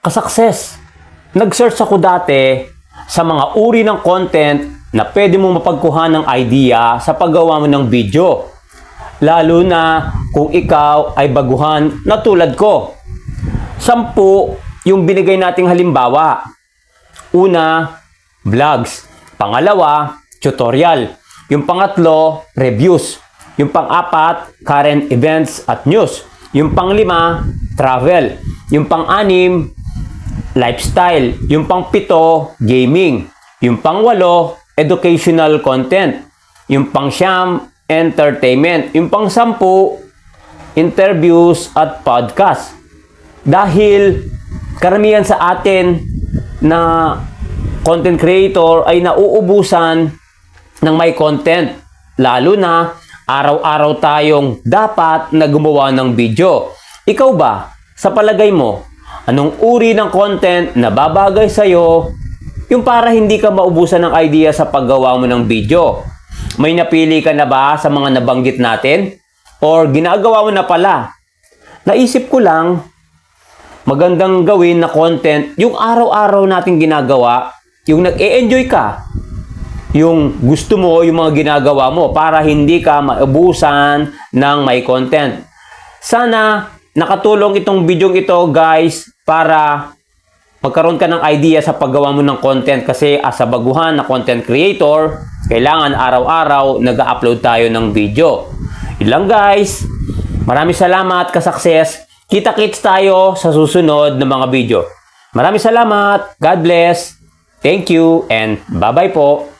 Kasukses! Nag-search ako dati sa mga uri ng content na pwede mong mapagkuha ng idea sa paggawa mo ng video. Lalo na kung ikaw ay baguhan na tulad ko. 10 yung binigay nating halimbawa. Una, vlogs. Pangalawa, tutorial. Yung pangatlo, reviews. Yung pang-apat, current events at news. Yung pang-5, travel. Yung pang-6, lifestyle. Yung pang-7, gaming. Yung pang-8, educational content. Yung pang-9, entertainment. Yung pang-10, interviews at podcast. Dahil karamihan sa atin na content creator ay nauubusan ng may content. Lalo na araw-araw tayong dapat na gumawa ng video. Ikaw ba, sa palagay mo, anong uri ng content na babagay sa'yo yung para hindi ka maubusan ng idea sa paggawa mo ng video? May napili ka na ba sa mga nabanggit natin? Or ginagawa mo na pala? Naisip ko lang, magandang gawin na content yung araw-araw nating ginagawa, yung nag-e-enjoy ka, yung gusto mo, yung mga ginagawa mo para hindi ka maubusan ng may content. Sana nakatulong itong video ito guys para magkaroon ka ng idea sa paggawa mo ng content kasi as a baguhan na content creator, kailangan araw-araw nag-upload tayo ng video. Yun lang guys. Maraming salamat, kasukses. Kita-kits tayo sa susunod na mga video. Maraming salamat. God bless. Thank you and bye-bye po.